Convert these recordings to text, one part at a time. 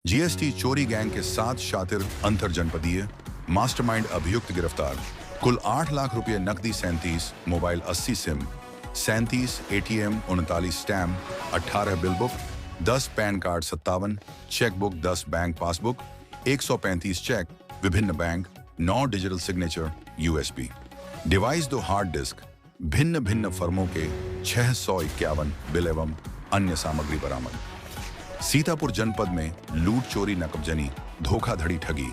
GST चोरी gang के 7 शातिर अंतर जनपदीय मास्टरमाइंड अभियुक्त गिरफ्तार। कुल 8 लाख रुपए नकदी, 37 mobile, 80 SIM, 37 ATM, 39 stamp, 18 bill book, 10 PAN card, 57 cheque book, 10 bank passbook, 135 cheque, विभिन्न bank, 9 digital signature, USB device, 2 hard disk, भिन्न भिन्न फर्मों के 651 बिल एवं अन्य सामग्री बरामद। सीतापुर जनपद में लूट, चोरी, नकबजनी, धोखाधड़ी, ठगी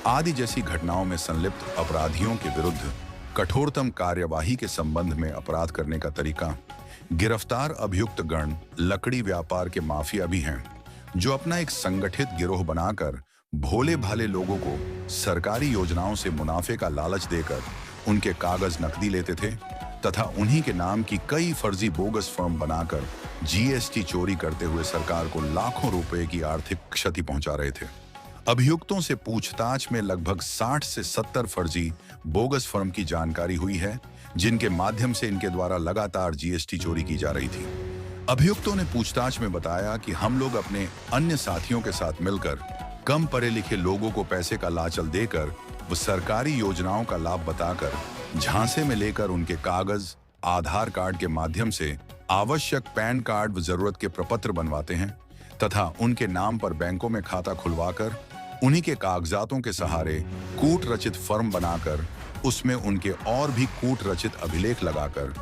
आदि जैसी घटनाओं में संलिप्त अपराधियों के विरुद्ध कठोरतम कार्यवाही के संबंध में अपराध करने का तरीका। गिरफ्तार अभियुक्त गण लकड़ी व्यापार के माफिया भी हैं, जो अपना एक संगठित गिरोह बनाकर भोले भाले लोगों को सरकारी योजनाओं से मुनाफे का लालच देकर उनके कागज नकदी लेते थे तथा उन्हीं के नाम की कई फर्जी बोगस फर्म बनाकर जीएसटी चोरी करते हुए सरकार को लाखों रुपए की आर्थिक क्षति पहुंचा रहे थे। अभियुक्तों से पूछताछ में लगभग 60 से 70 फर्जी बोगस फर्म की जानकारी हुई है, जिनके माध्यम से इनके द्वारा लगातार जीएसटी चोरी की जा रही थी। अभियुक्तों ने पूछताछ में बताया कि हम लोग अपने अन्य साथियों के साथ मिलकर कम पढ़े लिखे लोगों को पैसे का लालच देकर व सरकारी योजनाओं का लाभ बताकर झांसे में लेकर उनके कागज, आधार कार्ड के माध्यम से आवश्यक पैन कार्ड व जरूरत के प्रपत्र बनवाते हैं तथा उनके नाम पर बैंकों में खाता खुलवाकर उन्हीं के कागजातों के सहारे कूट रचित फर्म बनाकर उसमें उनके और भी कूट रचित अभिलेख लगाकर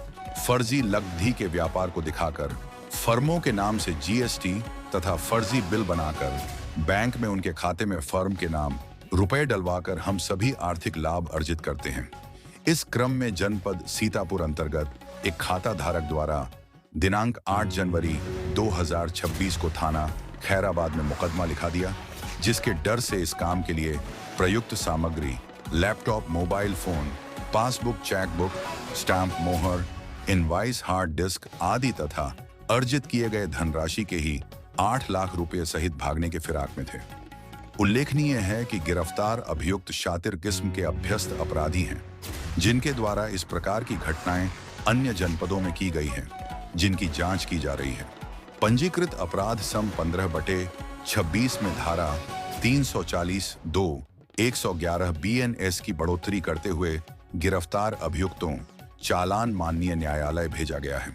फर्जी लब्धि के व्यापार को दिखाकर फर्मों के नाम से जीएसटी तथा फर्जी बिल बनाकर बैंक में उनके खाते में फर्म के नाम रुपए डलवाकर हम सभी आर्थिक लाभ अर्जित करते हैं। इस क्रम में जनपद सीतापुर अंतर्गत एक खाता धारक द्वारा दिनांक 8 जनवरी 2026 को थाना खैराबाद में मुकदमा लिखा दिया, जिसके डर से इस काम के लिए प्रयुक्त सामग्री laptop, mobile phone, passbook, chequebook, stamp, मोहर, इनवाइस, हार्ड डिस्क आदि तथा अर्जित किए गए धनराशि के ही 8 लाख रुपए सहित भागने के फिराक में थे। उल्लेखनीय है कि गिरफ्तार अभियुक्त शातिर किस्म के अभ्यस्त अपराधी हैं, जिनके द्वारा इस प्रकार की घटनाएं अन्य जनपदों में की गई हैं, जिनकी जांच की जा रही है। पंजीकृत अपराध सम 15/26 में धारा 340(2)(111) BNS की बढ़ोतरी करते हुए गिरफ्तार अभियुक्तों चालान माननीय न्यायालय भेजा गया है।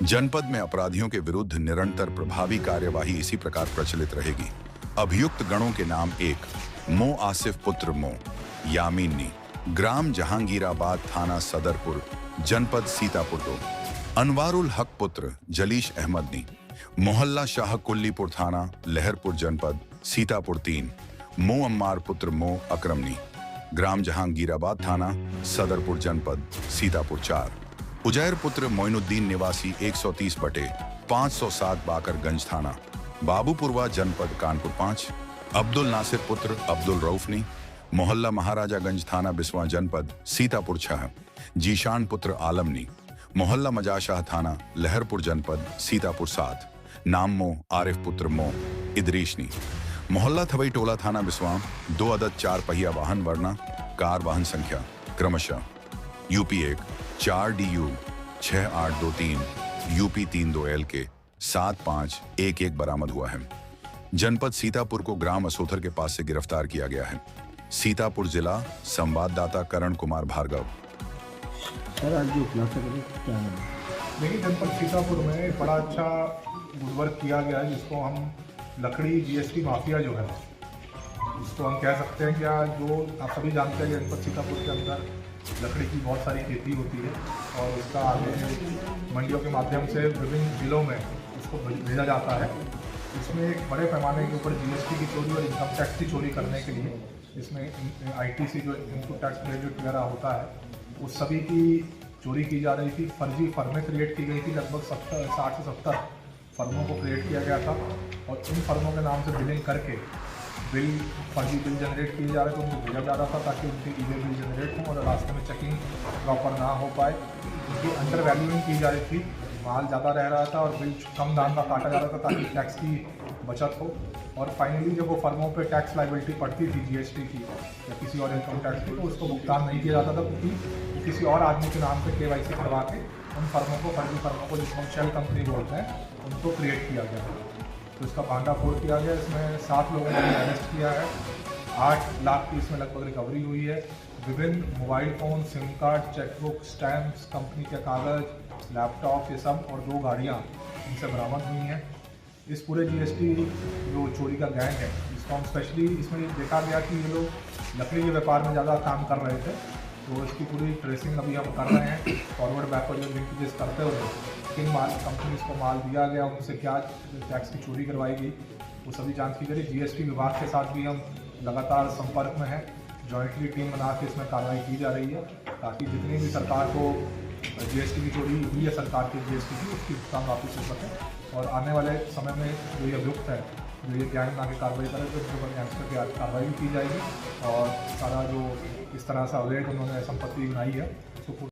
जनपद में अपराधियों के विरुद्ध निरंतर प्रभावी कार्यवाही इसी प्रकार प्रचलित रहेगी। अभियुक्त गणों के नाम: 1 मो आसिफ पुत्र मो यामीनी, ग्राम जहांगीराबाद, थाना सदरपुर, जनपद सीतापुर। 2 अनवारुल हक पुत्र जलीश अहमदनी, मोहल्ला शाह कुल्लीपुर, थाना लहरपुर, जनपद सीतापुर। 3 मो अम्मार पुत्र मो अकरमनी, ग्राम जहांगीराबाद, थाना सदरपुर, जनपद सीतापुर। 4 उजैर पुत्र मोइनुद्दीन, निवासी 130/507 बाकरगंज, थाना बाबूपुरवा, जनपद कानपुर। 5 अब्दुल नासिर पुत्र अब्दुल रऊफनी, मोहल्ला महाराजागंज, थाना बिस्वा, जनपद सीतापुर। 6 जीशान पुत्र आलमनी, मोहल्ला मजाशाह, थाना लहरपुर, जनपद सीतापुर। 7 नाम मो आरिफ पुत्र मो इदरीशनी, मोहल्ला थवई टोला, थाना बिस्वा। 2 अदद 4 पहिया वाहन वर्णा कार वाहन संख्या क्रमशः यूपी 1 4DU 6823, यूपी 32L के 7511 बरामद हुआ है। जनपद सीतापुर को ग्राम असोथर के पास से गिरफ्तार किया गया है। सीतापुर जिला संवाददाता करण कुमार भार्गव। सर, आज जो खुलासा करें क्या है? देखिए, जनपद सीतापुर में बड़ा अच्छा गुडवर्क किया गया है, जिसको हम लकड़ी जीएसटी माफिया जो है, इसको हम कह सकते हैं। क्या जो आप सभी जानते हैं, जनपद सीतापुर के अंदर लकड़ी की बहुत सारी खेती होती है और उसका आगे मंडियों के माध्यम से विभिन्न जिलों में इसको भेजा जाता है। इसमें एक बड़े पैमाने के ऊपर जीएसटी की चोरी और इनकम टैक्स की चोरी करने के लिए इसमें ITC जो इनपुट टैक्स क्रेडिट वगैरह होता है, उस सभी की चोरी की जा रही थी। फर्जी फर्में क्रिएट की गई थी, लगभग 60 से 70 फर्मों को क्रिएट किया गया था और इन फर्मों के नाम से बिलिंग करके फर्जी बिल जनरेट किए जा रहे थे, उनको भेजा जा रहा था ताकि उनकी ईमेल बिल जनरेट हो और रास्ते में चेकिंग प्रॉपर ना हो पाए। उनकी अंडर वैल्यूइंग की जा रही थी, माल ज़्यादा रह रहा था और बिल कम दाम का काटा जा रहा था ताकि टैक्स की बचत हो। और फाइनली जब वो फर्मों पे टैक्स लाइबिलिटी पड़ती थी जीएसटी की या किसी और इनकम टैक्स की, तो उसको भुगतान नहीं किया जाता था, क्योंकि किसी और आदमी के नाम पे KYC करवा के उन फर्मों को, फर्जी फर्मों को, जिसको हम शेल कंपनी बोलते हैं, उनको क्रिएट किया गया। तो इसका भांडाफोड़ किया गया। इसमें 7 लोगों को अरेस्ट किया है। 8 लाख की इसमें लगभग रिकवरी हुई है। विभिन्न mobile phone, SIM card, chequebook, stamps, company के कागज़, लैपटॉप, ये सब और 2 गाड़ियाँ इनसे बरामद हुई हैं। इस पूरे जीएसटी जो चोरी का गैंग है, इसको हम स्पेशली इसमें देखा गया कि ये लोग लकड़ी के व्यापार में ज़्यादा काम कर रहे थे, तो इसकी पूरी ट्रेसिंग अभी हम कर रहे हैं। फॉरवर्ड बैकवर्ड जो लिंकेजेस करते हुए किन माल कंपनीज को माल दिया गया, उनसे क्या टैक्स की चोरी करवाई गई, वो सभी जांच की गई। जीएसटी विभाग के साथ भी हम लगातार संपर्क में हैं। जॉइंटली टीम बना के इसमें कार्रवाई की जा रही है ताकि जितनी भी सरकार को जीएसटी की चोरी हुई है सरकार के जीएसटी की, उसकी भुगतान वापस हो सके। और आने वाले समय में जो ये अभियुक्त है, जो ये गैंग बना के कार्रवाई करे, तो उनके ऊपर गैंगस्टर की कार्रवाई भी की जाएगी और सारा जो इस तरह से अवैध उन्होंने संपत्ति बनाई है उसको